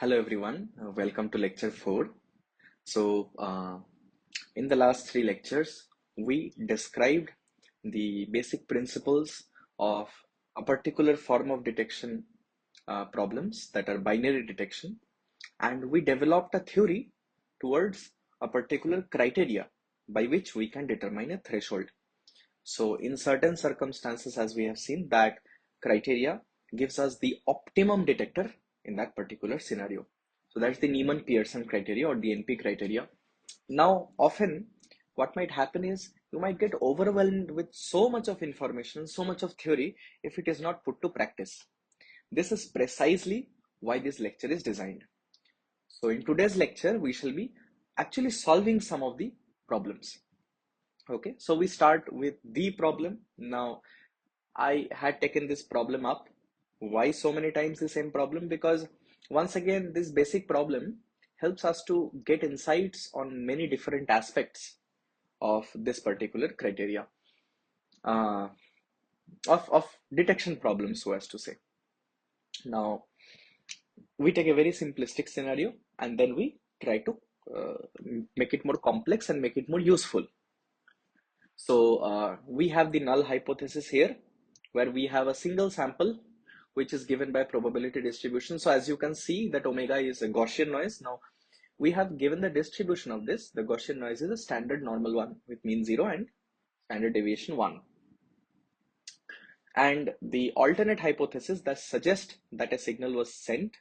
Hello everyone, welcome to lecture 4. In the last three lectures, we described the basic principles of a particular form of detection problems that are binary detection, and we developed a theory towards a particular criteria by which we can determine a threshold. So in certain circumstances, as we have seen, that criteria gives us the optimum detector in that particular scenario. So that's the Neyman-Pearson criteria or the NP criteria. Now, often what might happen is you might get overwhelmed with so much of information, so much of theory if it is not put to practice. This is precisely why this lecture is designed. So in today's lecture, we shall be actually solving some of the problems. Okay, so we start with the problem. Now, I had taken this problem up. Why so many times the same problem? Because once again, this basic problem helps us to get insights on many different aspects of this particular criteria uh, of detection problems, so as to say. Now, we take a very simplistic scenario and then we try to uh, make it more complex and make it more useful. So we have the null hypothesis here, where we have a single sample which is given by probability distribution. So as you can see that omega is a Gaussian noise. Now we have given the distribution of this. The Gaussian noise is a standard normal one with mean 0 and standard deviation 1. And the alternate hypothesis that suggests that a signal was sent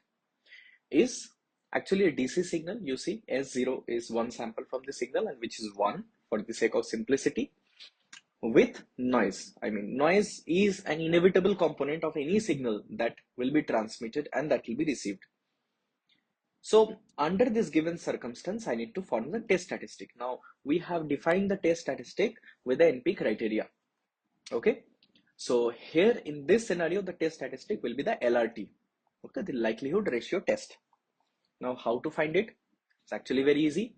is actually a DC signal. You see S0 is one sample from the signal and which is 1 for the sake of simplicity. With noise, I mean, noise is an inevitable component of any signal that will be transmitted and that will be received. So under this given circumstance, I need to form the test statistic. Now we have defined the test statistic with the NP criteria. Okay. So here in this scenario, the test statistic will be the LRT. Okay, the likelihood ratio test. Now how to find it? It's actually very easy.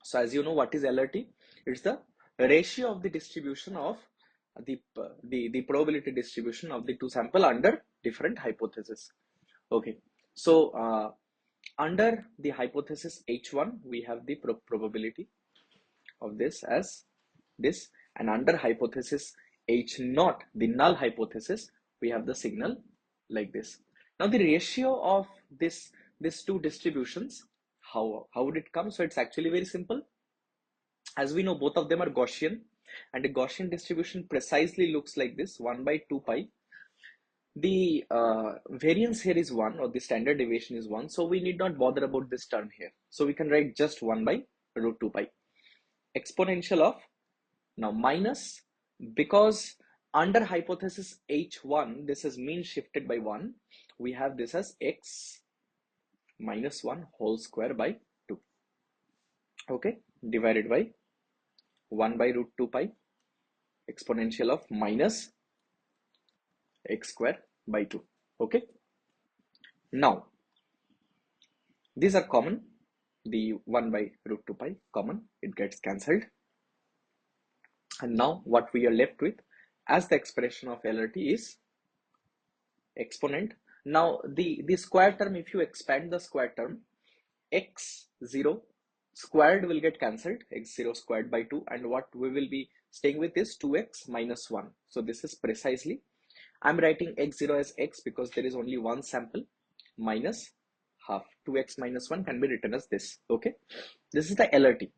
So as you know, what is LRT? It's the ratio of the distribution of the probability distribution of the two sample under different hypothesis. Okay, so under the hypothesis H1, we have the probability of this as this, and under hypothesis H0, the null hypothesis, we have the signal like this. Now the ratio of these two distributions, how would it come? So it's actually very simple. As we know, both of them are Gaussian, and a Gaussian distribution precisely looks like this: 1 by 2 pi. The variance here is 1, or the standard deviation is 1, so we need not bother about this term here. So we can write just 1 by root 2 pi. Exponential of, now minus, because under hypothesis H1, this is mean shifted by 1, we have this as x minus 1 whole square by 2. Okay, divided by 1 by root 2 pi exponential of minus x square by 2. Okay, now these are common. The 1 by root 2 pi common, it gets cancelled, and now what we are left with as the expression of LRT is exponent. Now the square term, if you expand the square term, x0 squared will get cancelled, x0 squared by 2, and what we will be staying with is 2x minus 1. So this is precisely, I'm writing x0 as x because there is only one sample, minus half. 2x minus 1 can be written as this. Okay, this is the LRT.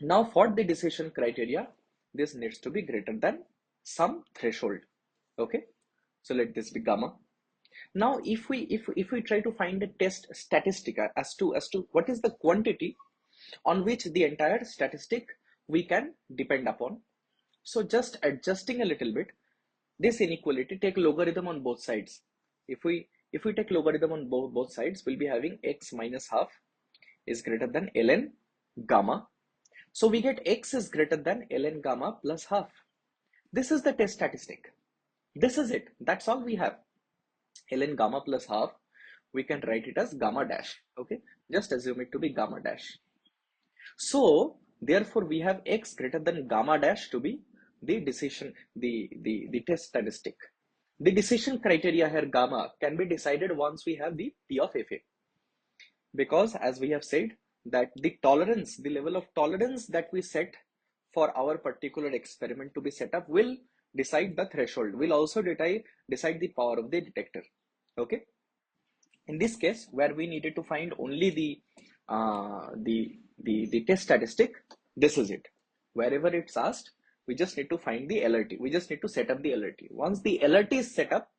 Now for the decision criteria, this needs to be greater than some threshold. Okay, so let this be gamma. Now if we try to find a test statistic as to what is the quantity on which the entire statistic we can depend upon, so just adjusting a little bit this inequality, take logarithm on both sides. If we take logarithm on both sides, we'll be having x minus half is greater than ln gamma. So we get x is greater than ln gamma plus half. This is the test statistic. This is it. That's all we have. Ln gamma plus half, we can write it as gamma dash. Okay, just assume it to be gamma dash. So therefore we have x greater than gamma dash to be the decision, the test statistic. The decision criteria here, gamma, can be decided once we have the P of Fa. Because as we have said, that the tolerance, the level of tolerance that we set for our particular experiment to be set up will decide the threshold, will also decide the power of the detector. Okay. In this case, where we needed to find only the test statistic, this is it. Wherever it's asked, we just need to find the LRT. We just need to set up the LRT. Once the LRT is set up,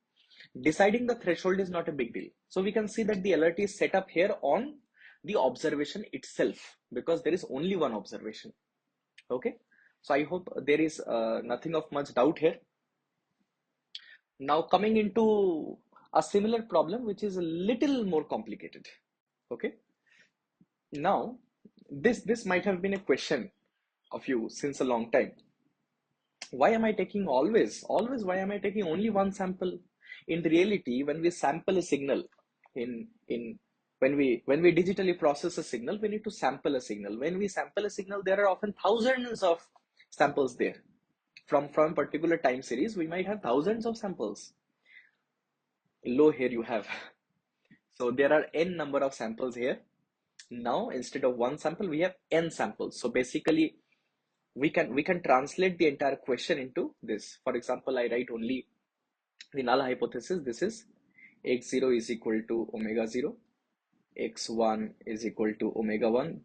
deciding the threshold is not a big deal. So we can see that the LRT is set up here on the observation itself, because there is only one observation. Okay. So I hope there is nothing of much doubt here. Now coming into a similar problem, which is a little more complicated. Okay. Now, this might have been a question of you since a long time. Why am I taking always why am I taking only one sample? In reality, when we sample a signal, in when we digitally process a signal, we need to sample a signal. When we sample a signal, there are often thousands of samples there. From a particular time series, we might have thousands of samples. Low here you have. So there are n number of samples here. Now instead of one sample, we have n samples. So basically, we can translate the entire question into this. For example, I write only the null hypothesis. This is x0 is equal to omega 0, x1 is equal to omega 1,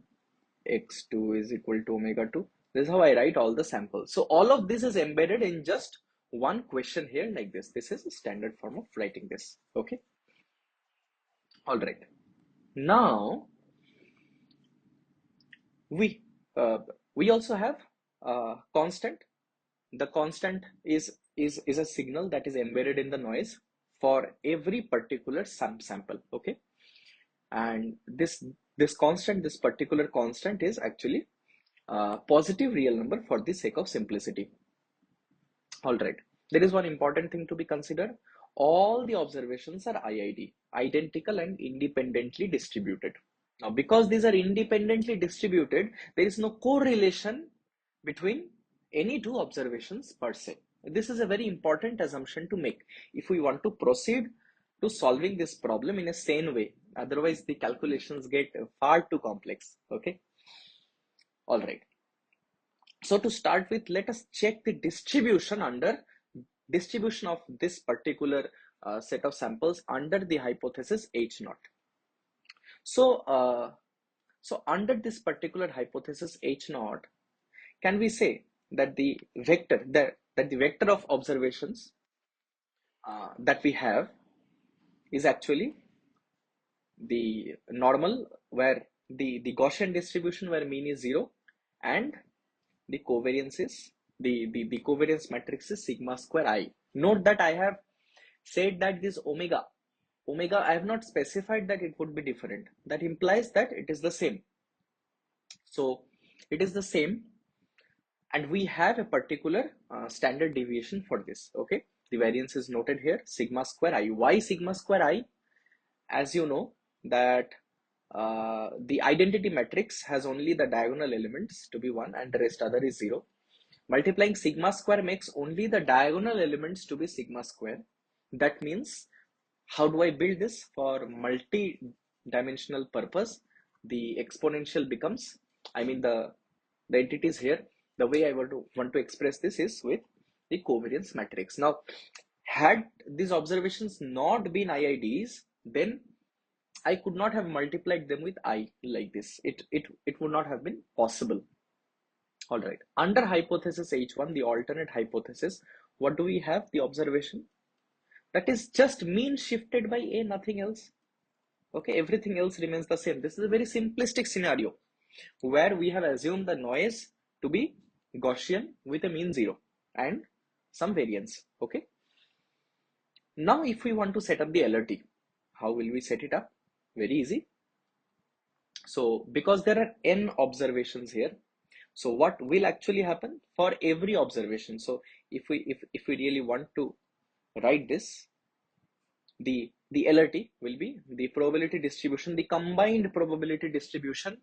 x2 is equal to omega 2. This is how I write all the samples. So all of this is embedded in just one question here, like this. This is a standard form of writing this. Okay. All right. Now we uh, we also have constant. The constant is a signal that is embedded in the noise for every particular sample. Okay. And this constant, this particular constant, is actually a positive real number for the sake of simplicity. All right. There is one important thing to be considered. All the observations are IID, identical and independently distributed. Now, because these are independently distributed, there is no correlation between any two observations per se. This is a very important assumption to make if we want to proceed to solving this problem in a sane way. Otherwise, the calculations get far too complex. Okay. All right. So to start with, let us check the distribution of this particular set of samples under the hypothesis H naught. So, so under this particular hypothesis H naught, can we say that the vector of observations that we have is actually the normal, where the Gaussian distribution where mean is 0, and the covariance is the covariance matrix is sigma square I. Note that I have said that this omega I have not specified that it would be different. That implies that it is the same. So it is the same, and we have a particular standard deviation for this. Okay, the variance is noted here, sigma square I. Why sigma square I? As you know that the identity matrix has only the diagonal elements to be 1 and the rest other is 0. Multiplying sigma square makes only the diagonal elements to be sigma square. That means, how do I build this? For multi-dimensional purpose, the exponential becomes, I mean the entities here, the way I want to express this is with the covariance matrix. Now, had these observations not been IIDs, then I could not have multiplied them with I like this. It would not have been possible. All right. Under hypothesis H1, the alternate hypothesis, what do we have? The observation that is just mean shifted by A, nothing else. Okay, everything else remains the same. This is a very simplistic scenario where we have assumed the noise to be Gaussian with a mean 0 and some variance. Okay. Now, if we want to set up the LRT, how will we set it up? Very easy. So, because there are n observations here, so what will actually happen for every observation? So, if we really want to write this, the LRT will be the probability distribution, the combined probability distribution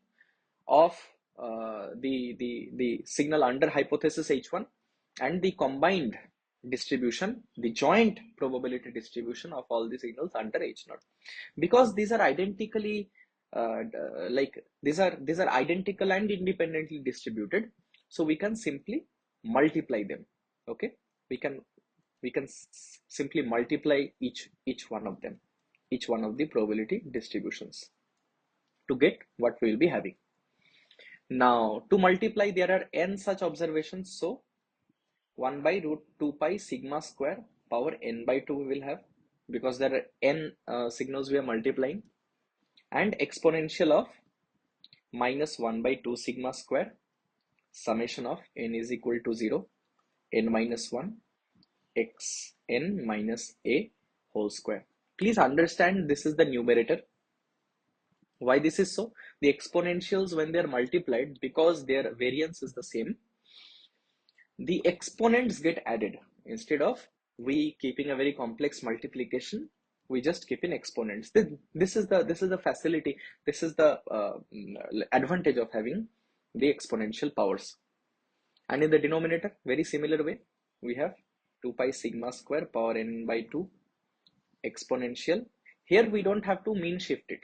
of the signal under hypothesis H1 and the combined distribution, the joint probability distribution of all the signals under H naught, because these are identically these are identical and independently distributed, so we can simply multiply them. Okay, we can simply multiply each one of them, each one of the probability distributions, to get what we will be having. Now to multiply, there are n such observations, so 1 by root 2 pi sigma square power n by 2 we will have, because there are n signals we are multiplying, and exponential of minus 1 by 2 sigma square summation of n is equal to 0 n minus 1 x n minus a whole square. Please understand, this is the numerator. Why this is so? The exponentials, when they are multiplied, because their variance is the same, the exponents get added. Instead of we keeping a very complex multiplication, we just keep in exponents. This is the facility, this is the advantage of having the exponential powers. And in the denominator, very similar way, we have 2 pi sigma square power n by 2 exponential. Here we don't have to mean shift it.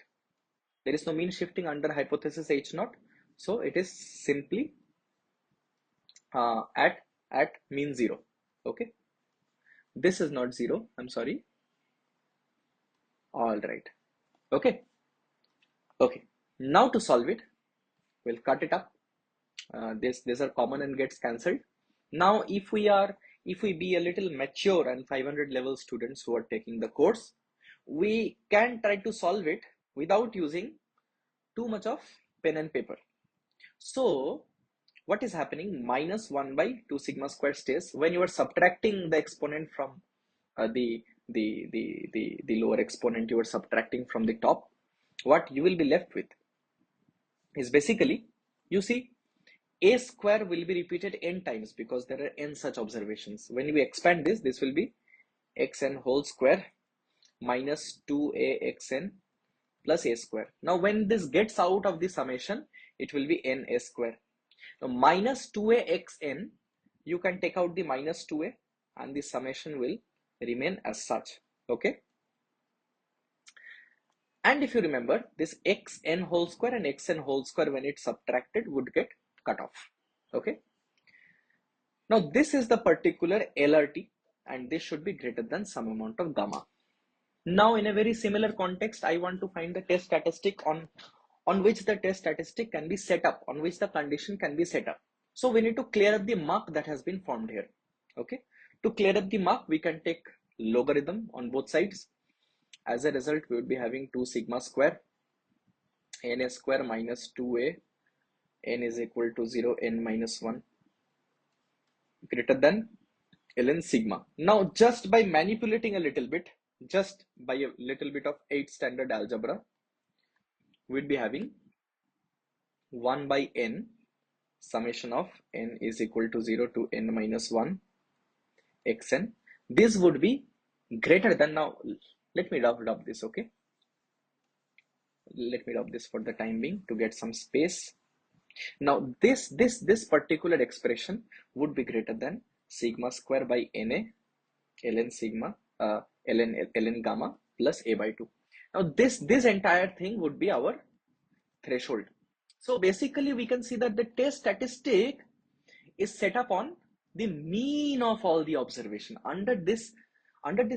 There is no mean shifting under hypothesis H naught, so it is simply at mean 0. Okay, this is not 0, I'm sorry. All right. Okay, now to solve it, we'll cut it up. These are common and gets cancelled. Now if we be a little mature and 500 level students who are taking the course, we can try to solve it without using too much of pen and paper. So what is happening? Minus 1 by 2 sigma square stays when you are subtracting the exponent from the lower exponent, you are subtracting from the top. What you will be left with is basically, you see, a square will be repeated n times because there are n such observations. When we expand this, this will be xn whole square minus 2axn plus a square. Now when this gets out of the summation, it will be n a square. Now minus 2axn, you can take out the minus 2a and the summation will remain as such. Okay, and if you remember, this xn whole square and xn whole square, when it's subtracted, would get cut off. Okay, now this is the particular LRT, and this should be greater than some amount of gamma. Now in a very similar context, I want to find the test statistic on which the test statistic can be set up, on which the condition can be set up. So we need to clear up the mark that has been formed here. Okay, to clear up the mark, we can take logarithm on both sides. As a result, we would be having 2 sigma square n square minus 2a n is equal to 0 n minus 1 greater than ln sigma. Now just by manipulating a little bit, just by a little bit of 8th standard algebra, we'd be having 1 by n summation of n is equal to 0 to n minus 1 xn. This would be greater than, now let me rub this. Okay, let me rub this for the time being to get some space. Now this particular expression would be greater than sigma square by na ln sigma ln gamma plus a by 2. Now this entire thing would be our threshold. So basically we can see that the test statistic is set up on the mean of all the observation under this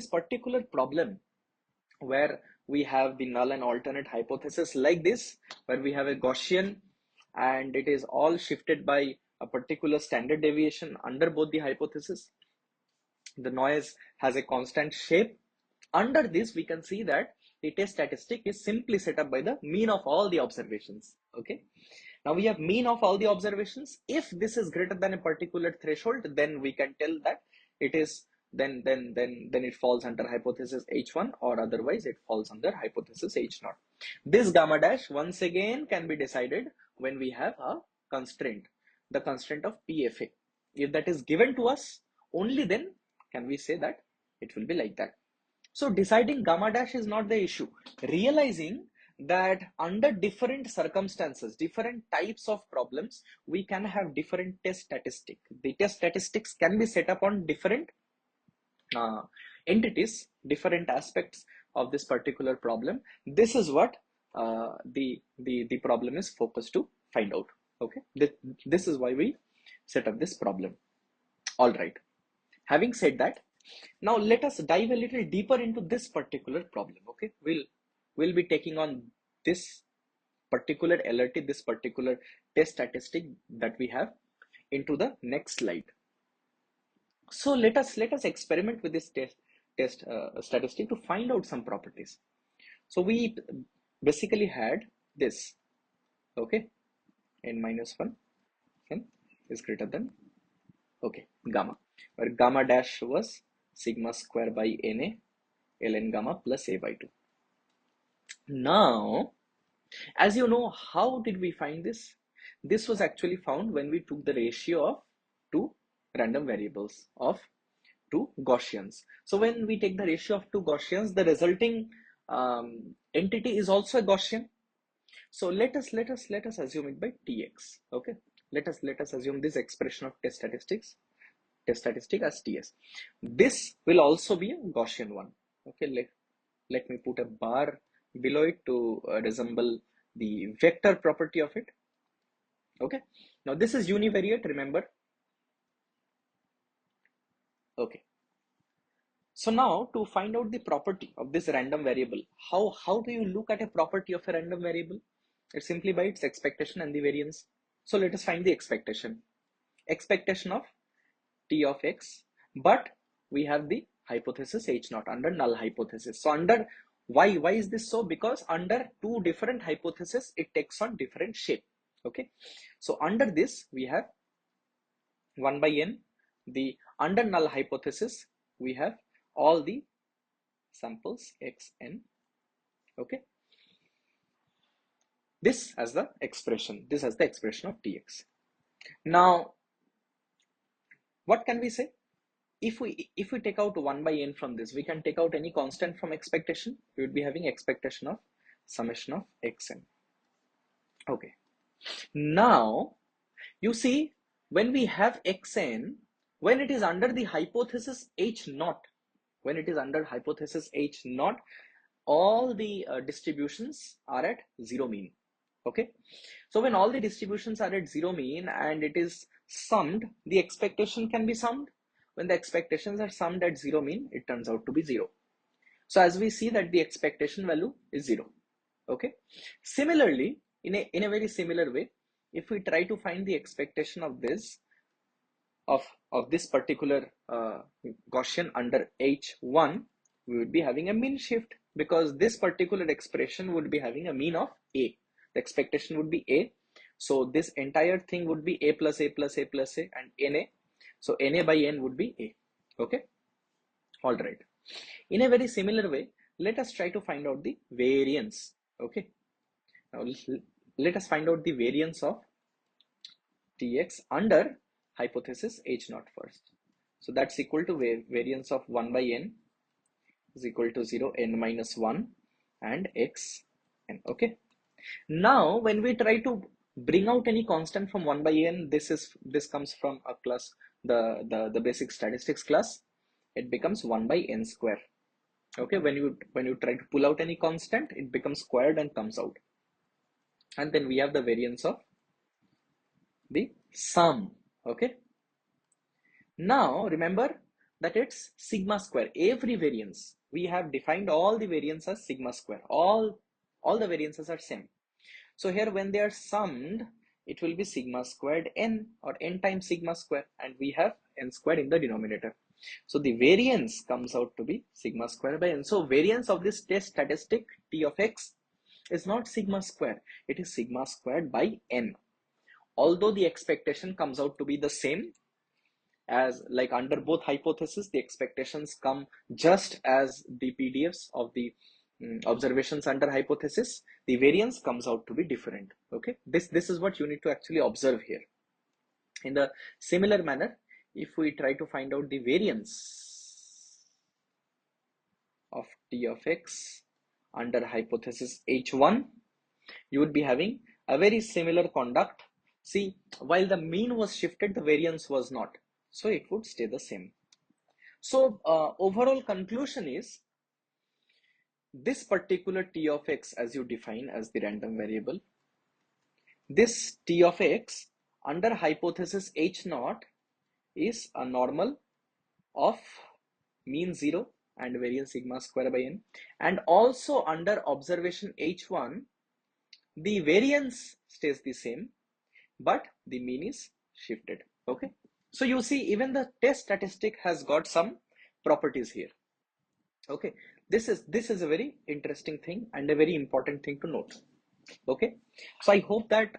particular problem, where we have the null and alternate hypothesis like this, where we have a Gaussian and it is all shifted by a particular standard deviation under both the hypotheses. The noise has a constant shape. Under this, we can see that the test statistic is simply set up by the mean of all the observations. Okay, now we have mean of all the observations. If this is greater than a particular threshold, then we can tell that it is then it falls under hypothesis H1, or otherwise it falls under hypothesis H0. This gamma dash once again can be decided when we have a constraint, the constraint of PFA. If that is given to us, only then can we say that it will be like that. So deciding gamma dash is not the issue. Realizing that under different circumstances, different types of problems, we can have different test statistics. The test statistics can be set up on different entities, different aspects of this particular problem. This is what the problem is focused to find out. Okay, this is why we set up this problem. All right. Having said that, now let us dive a little deeper into this particular problem. Okay, we'll be taking on this particular LRT, this particular test statistic that we have into the next slide. So let us experiment with this test statistic to find out some properties. So we basically had this, okay, n minus 1 n is greater than, okay, gamma, where gamma dash was sigma square by na ln gamma plus a by 2. Now, as you know, how did we find this? This was actually found when we took the ratio of two random variables of two Gaussians. So when we take the ratio of two Gaussians, the resulting entity is also a Gaussian. So let us assume it by Tx. Okay, let us assume this expression of test statistic as Ts. This will also be a Gaussian one. Okay, let me put a bar below it to resemble the vector property of it. Okay, now this is univariate, remember. Okay, so now to find out the property of this random variable, how do you look at a property of a random variable? It's simply by its expectation and the variance. So let us find the expectation of t of x, but we have the hypothesis h naught under null hypothesis. So under why is this so? Because under two different hypotheses it takes on different shape. Okay, so under this we have 1 by n. The under null hypothesis we have all the samples xn. Okay, this as the expression of tx. Now what can we say? If we take out 1 by n from this, we can take out any constant from expectation. We would be having expectation of summation of xn. Okay, now you see, when we have xn, when it is under the hypothesis h naught, all the distributions are at zero mean. Okay, so when all the distributions are at zero mean and it is summed, the expectation can be summed. When the expectations are summed at zero mean, it turns out to be 0. So as we see that the expectation value is 0. Okay, similarly, in a very similar way, if we try to find the expectation of this particular Gaussian under h1, we would be having a mean shift, because this particular expression would be having a mean of a. The expectation would be a, so this entire thing would be a plus a plus a plus a and na. So na by n would be a. Okay, all right. In a very similar way, let us try to find out the variance. Okay, now let us find out the variance of tx under hypothesis h naught first. So that's equal to variance of 1 by n is equal to 0, n minus 1 and x n. Okay, now when we try to bring out any constant from 1 by n, this comes from a class, the basic statistics class. It becomes 1 by n square. Okay, when you try to pull out any constant, it becomes squared and comes out. And then we have the variance of the sum. Okay, now remember that it's sigma square. Every variance, we have defined all the variance as sigma square. All the variances are same. So here when they are summed, it will be sigma squared n, or n times sigma square, and we have n squared in the denominator. So the variance comes out to be sigma square by n. So variance of this test statistic t of x is not sigma square, it is sigma squared by n. Although the expectation comes out to be the same, as like under both hypotheses, the expectations come just as the PDFs of the observations under hypothesis, the variance comes out to be different. Okay, this is what you need to actually observe here. In the similar manner, if we try to find out the variance of t of x under hypothesis h1, you would be having a very similar conduct. See, while the mean was shifted, the variance was not, so it would stay the same. So overall conclusion is this particular t of x, as you define as the random variable, this t of x under hypothesis h naught is a normal of mean 0 and variance sigma square by n, and also under observation h1 the variance stays the same but the mean is shifted. Okay, so you see even the test statistic has got some properties here. Okay, this is a very interesting thing and a very important thing to note. Okay, so I hope that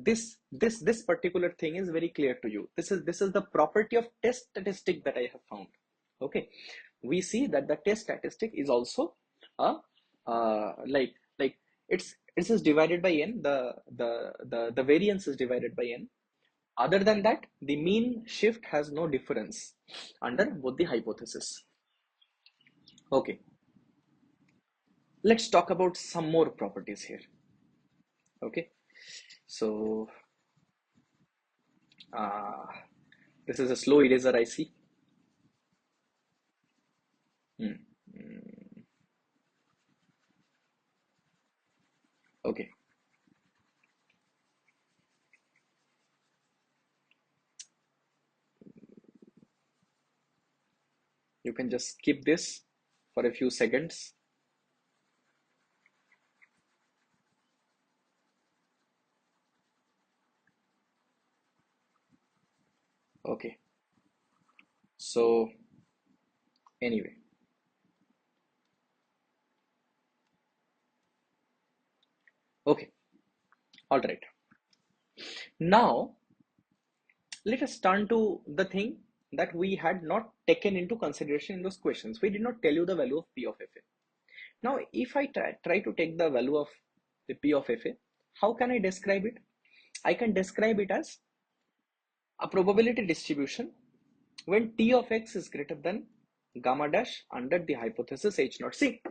this particular thing is very clear to you. This is the property of test statistic that I have found. Okay, we see that the test statistic is also a like it's is divided by n, the variance is divided by n. Other than that, the mean shift has no difference under both the hypothesis. Okay, let's talk about some more properties here. Okay, so uh, this is a slow eraser, I see. Hmm. Okay, you can just skip this for a few seconds. Okay, so anyway, okay, all right. Now let us turn to the thing that we had not taken into consideration in those questions. We did not tell you the value of P of FA. Now, if I try to take the value of the P of FA, how can I describe it? I can describe it as a probability distribution when T of x is greater than gamma dash under the hypothesis H naught. See,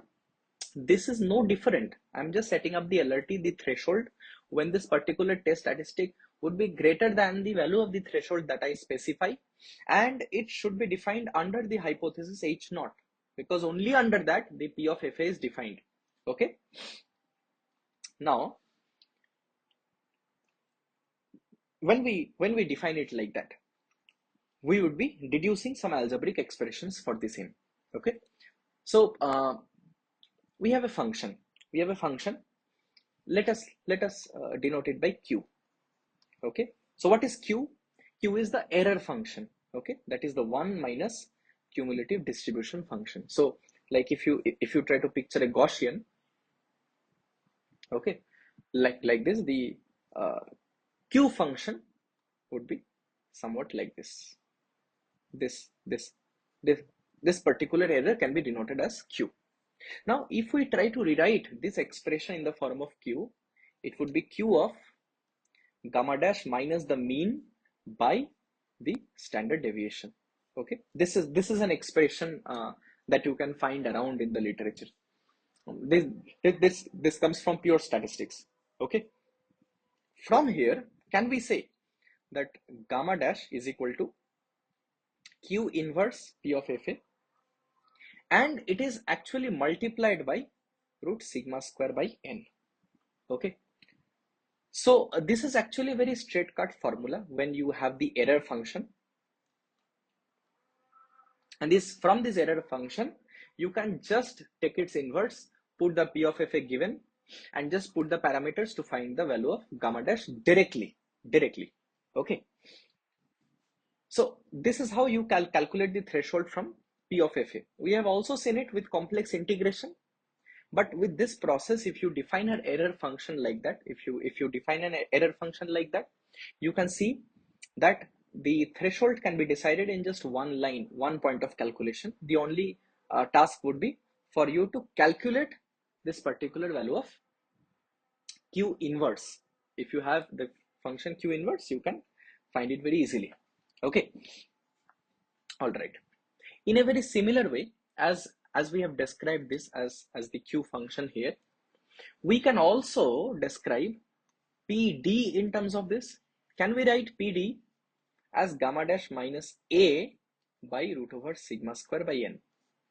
this is no different. I'm just setting up the LRT, the threshold, when this particular test statistic would be greater than the value of the threshold that I specify, and it should be defined under the hypothesis H naught, because only under that the P of FA is defined. Okay. Now, when we define it like that, we would be deducing some algebraic expressions for the same. Okay. So we have a function. Let us denote it by q. Okay, so what is q? Q is the error function. Okay, that is the 1 minus cumulative distribution function. So like if you try to picture a Gaussian, okay, like this, the q function would be somewhat like this. This particular error can be denoted as q. Now, if we try to rewrite this expression in the form of q, it would be q of gamma dash minus the mean by the standard deviation. Okay, this is an expression that you can find around in the literature. This comes from pure statistics. Okay, from here, can we say that gamma dash is equal to q inverse p of fa, and it is actually multiplied by root sigma square by n. Okay, so this is actually a very straight cut formula when you have the error function, and from this error function you can just take its inverse, put the p of fa given, and just put the parameters to find the value of gamma dash directly. Okay, so this is how you calculate the threshold from p of fa. We have also seen it with complex integration. But with this process, if you define an error function like that, if you define an error function like that, you can see that the threshold can be decided in just one line, one point of calculation. The only task would be for you to calculate this particular value of q inverse. If you have the function q inverse, you can find it very easily. Okay, all right. In a very similar way, as we have described this as the q function here, we can also describe PD in terms of this. Can we write PD as gamma dash minus A by root over sigma square by n.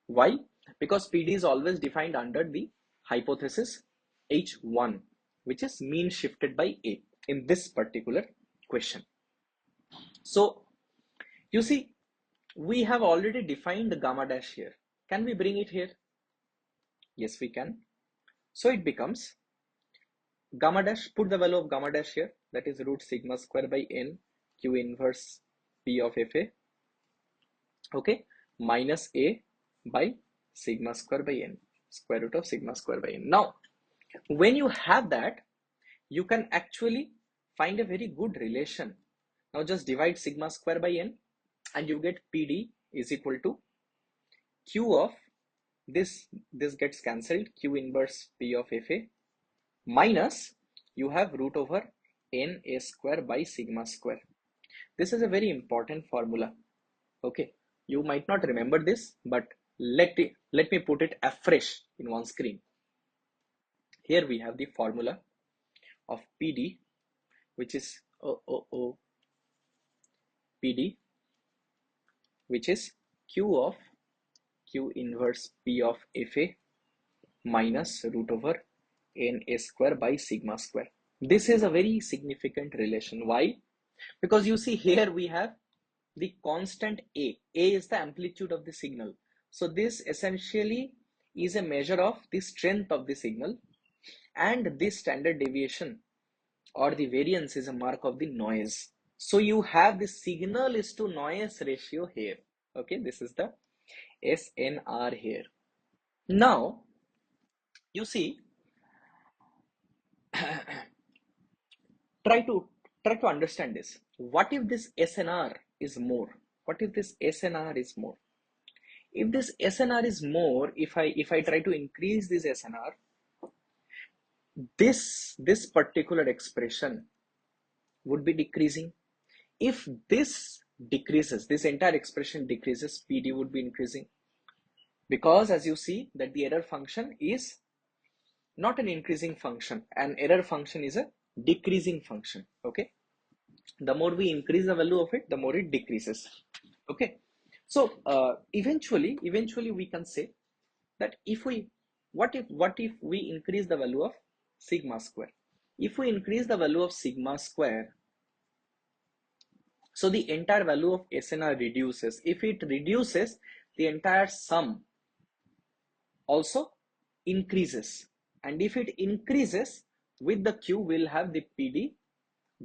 Why? Because PD is always defined under the hypothesis H1, which is mean shifted by A in this particular question. So you see, we have already defined the gamma dash here. Can we bring it here? Yes, we can. So it becomes gamma dash, put the value of gamma dash here, that is root sigma square by n q inverse P of Fa, okay, minus A by sigma square by n, square root of sigma square by n. Now, when you have that, you can actually find a very good relation. Now just divide sigma square by n and you get PD is equal to Q of this gets cancelled, Q inverse P of Fa minus you have root over n A square by sigma square. This is a very important formula. Okay, you might not remember this, but let me put it afresh in one screen. Here we have the formula of PD, which is PD, which is Q of Q inverse P of Fa minus root over n A square by sigma square. This is a very significant relation. Why? Because you see here we have the constant A. A is the amplitude of the signal. So this essentially is a measure of the strength of the signal, and this standard deviation or the variance is a mark of the noise. So you have the signal is to noise ratio here. Okay, this is the SNR here. Now you see, try to understand this. What if this SNR is more? What if this SNR is more? If this SNR is more, if I try to increase this SNR, this particular expression would be decreasing. If this decreases, this entire expression decreases, PD would be increasing, because as you see that the error function is not an increasing function. An error function is a decreasing function. Okay, the more we increase the value of it, the more it decreases. Okay, so eventually we can say that if we what if we increase the value of sigma square? If we increase the value of sigma square, so the entire value of SNR reduces. If it reduces, the entire sum also increases, and if it increases, with the Q we'll have the PD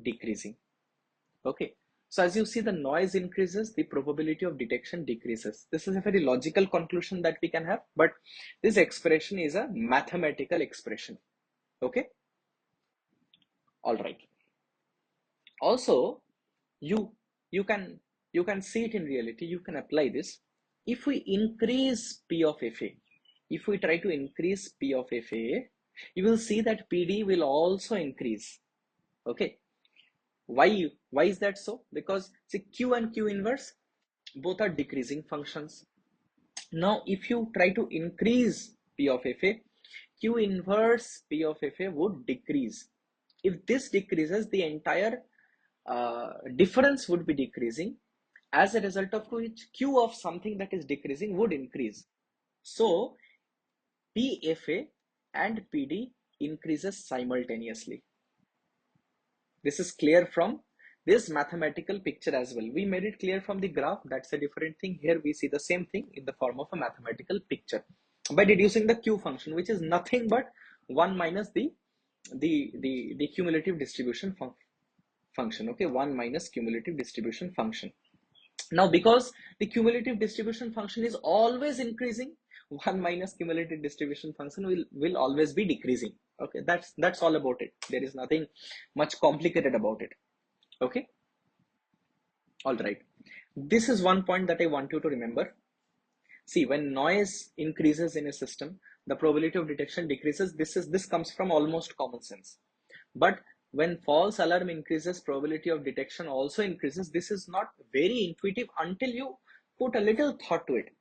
decreasing. Okay, so as you see, the noise increases, the probability of detection decreases. This is a very logical conclusion that we can have, but this expression is a mathematical expression. Okay, all right. Also, you can see it in reality. You can apply this. If we increase P of Fa, if we try to increase P of Fa, you will see that PD will also increase. Okay, why is that so? Because see, Q and Q inverse both are decreasing functions. Now if you try to increase P of Fa, Q inverse P of Fa would decrease. If this decreases, the entire difference would be decreasing, as a result of which Q of something that is decreasing would increase. So PFA and PD increases simultaneously. This is clear from this mathematical picture as well. We made it clear from the graph. That's a different thing. Here we see the same thing in the form of a mathematical picture by deducing the Q function, which is nothing but 1 minus the cumulative distribution function. Okay, 1 minus cumulative distribution function. Now because the cumulative distribution function is always increasing, 1 minus cumulative distribution function will always be decreasing. Okay, that's all about it. There is nothing much complicated about it. Okay, all right. This is one point that I want you to remember. See, when noise increases in a system, the probability of detection decreases. This comes from almost common sense. But when false alarm increases, probability of detection also increases. This is not very intuitive until you put a little thought to it.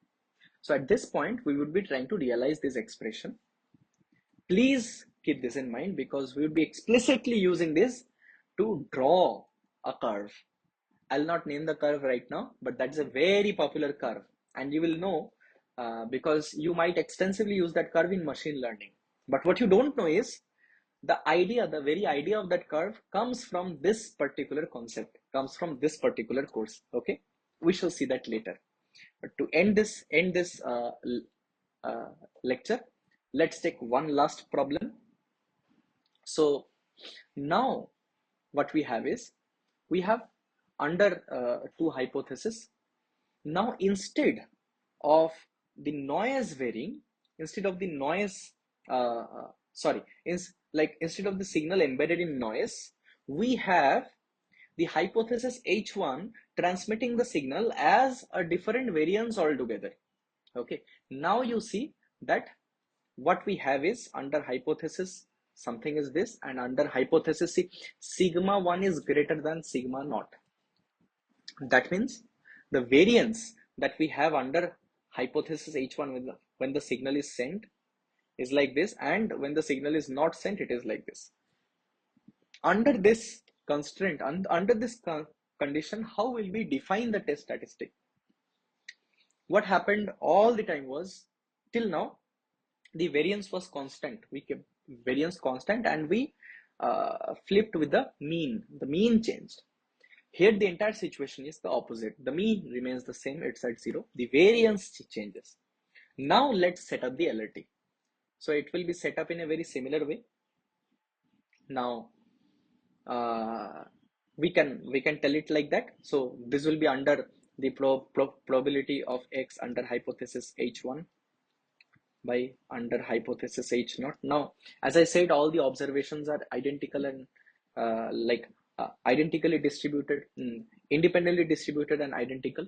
So at this point, we would be trying to realize this expression. Please keep this in mind, because we would be explicitly using this to draw a curve. I'll not name the curve right now, but that's a very popular curve, and you will know because you might extensively use that curve in machine learning. But what you don't know is the very idea of that curve comes from this particular concept, comes from this particular course. Okay, we shall see that later. But to end this lecture, let's take one last problem. So now what we have is we have under two hypotheses. Now instead of the noise varying, instead of the noise, sorry, instead of the signal embedded in noise, we have the hypothesis H1 transmitting the signal as a different variance altogether. Okay, now you see that what we have is under hypothesis something is this, and under hypothesis sigma 1 is greater than sigma naught. That means the variance that we have under hypothesis H1 when the signal is sent is like this, and when the signal is not sent, it is like this. Under this constraint, under this condition, how will we define the test statistic? What happened all the time was, till now, the variance was constant. We kept variance constant, and we flipped with the mean. The mean changed. Here, the entire situation is the opposite. The mean remains the same, it's at 0. The variance changes. Now, let's set up the LRT. So, it will be set up in a very similar way. Now, we can tell it like that. So, this will be under the probability of X under hypothesis H1 by under hypothesis H0. Now, as I said, all the observations are identical and identically distributed, independently distributed and identical.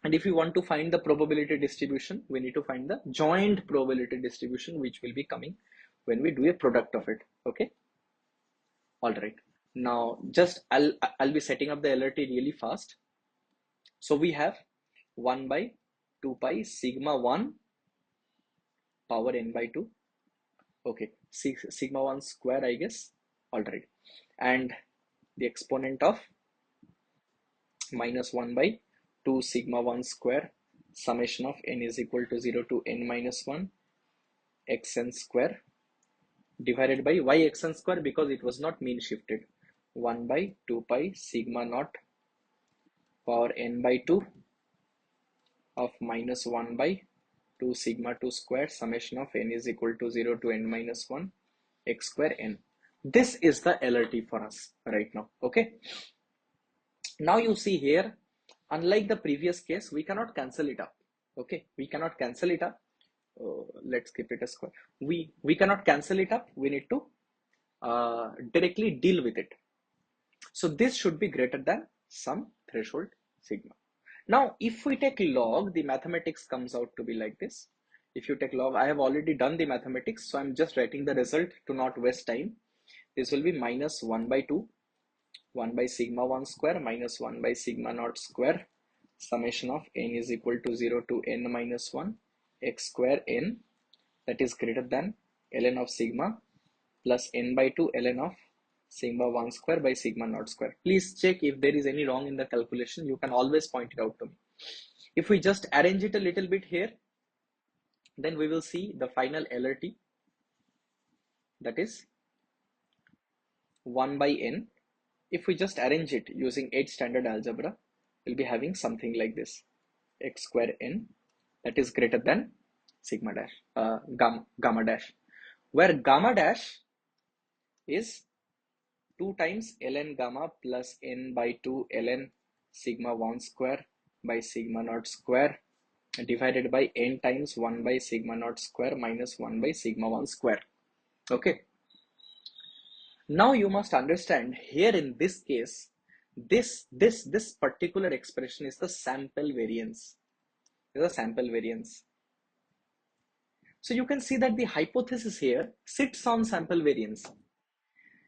And if you want to find the probability distribution, we need to find the joint probability distribution, which will be coming when we do a product of it. Okay. All right. Now, just I'll be setting up the LRT really fast. So we have 1 by 2 pi sigma 1 power n by 2. Okay, sigma 1 square, I guess. All right. And the exponent of minus 1 by 2 sigma 1 square summation of n is equal to 0 to n minus 1 xn square divided by y xn square, because it was not mean shifted, 1 by 2 pi sigma naught power n by 2 of minus 1 by 2 sigma 2 square summation of n is equal to 0 to n minus 1 x square n. This is the LRT for us right now. Okay. Now you see here, unlike the previous case, we cannot cancel it up. Okay, we cannot cancel it up. Let's keep it a square. We cannot cancel it up. We need to directly deal with it. So this should be greater than some threshold sigma. Now, if we take log, the mathematics comes out to be like this. If you take log, I have already done the mathematics, so I'm just writing the result to not waste time. This will be minus 1 by 2, 1 by sigma 1 square minus 1 by sigma naught square summation of n is equal to 0 to n minus 1 x square n, that is greater than ln of sigma plus n by 2 ln of sigma 1 square by sigma naught square. Please check if there is any wrong in the calculation. You can always point it out to me. If we just arrange it a little bit here, then we will see the final LRT, that is 1 by n. If we just arrange it using 8 standard algebra, we'll be having something like this, x square n, that is greater than sigma dash, gamma dash, where gamma dash is 2 times ln gamma plus n by 2 ln sigma 1 square by sigma naught square divided by n times 1 by sigma naught square minus 1 by sigma 1 square. Okay. Now you must understand here in this case, this particular expression is the sample variance. Is a sample variance. So you can see that the hypothesis here sits on sample variance.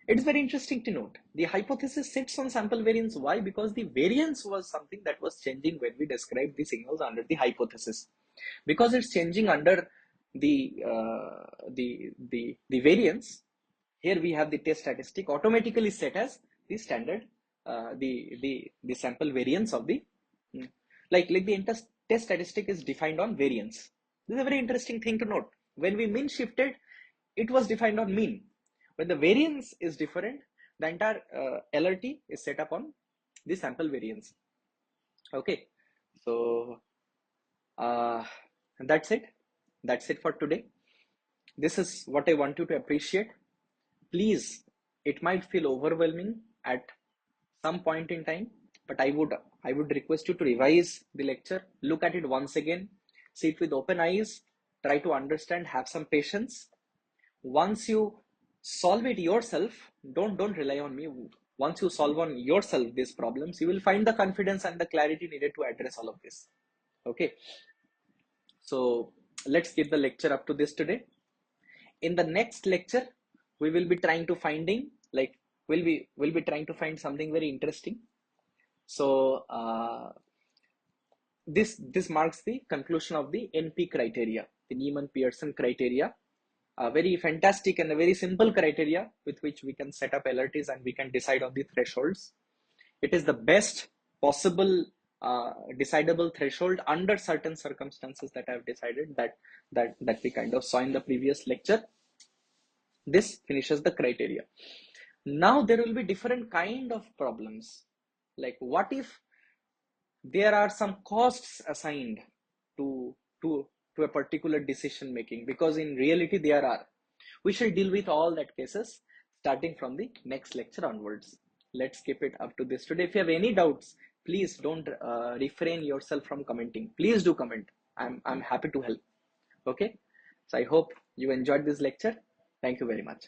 It's very interesting to note. The hypothesis sits on sample variance. Why? Because the variance was something that was changing when we described the signals under the hypothesis. Because it's changing under the variance. Here we have the test statistic automatically set as the standard the sample variance of the mm, like the test statistic is defined on variance. This is a very interesting thing to note. When we mean shifted, it was defined on mean. When the variance is different, the entire LRT is set up on the sample variance. Okay, so uh, that's it. That's it for today. This is what I want you to appreciate. Please, it might feel overwhelming at some point in time, but I would request you to revise the lecture, look at it once again, see it with open eyes, try to understand, have some patience. Once you solve it yourself, don't rely on me. Once you solve on yourself these problems, you will find the confidence and the clarity needed to address all of this. Okay, so let's keep the lecture up to this today. In the next lecture, we will be trying to finding like we'll be trying to find something very interesting. So this marks the conclusion of the NP criteria, the Neiman-Pearson criteria, a very fantastic and a very simple criteria with which we can set up LRTs and we can decide on the thresholds. It is the best possible decidable threshold under certain circumstances that I've decided that we kind of saw in the previous lecture. This finishes the criteria. Now there will be different kind of problems. Like what if there are some costs assigned to to to a particular decision making, because in reality there are. We shall deal with all that cases starting from the next lecture onwards. Let's keep it up to this today. If you have any doubts, please don't refrain yourself from commenting. Please do comment. I'm happy to help. Okay, so I hope you enjoyed this lecture. Thank you very much.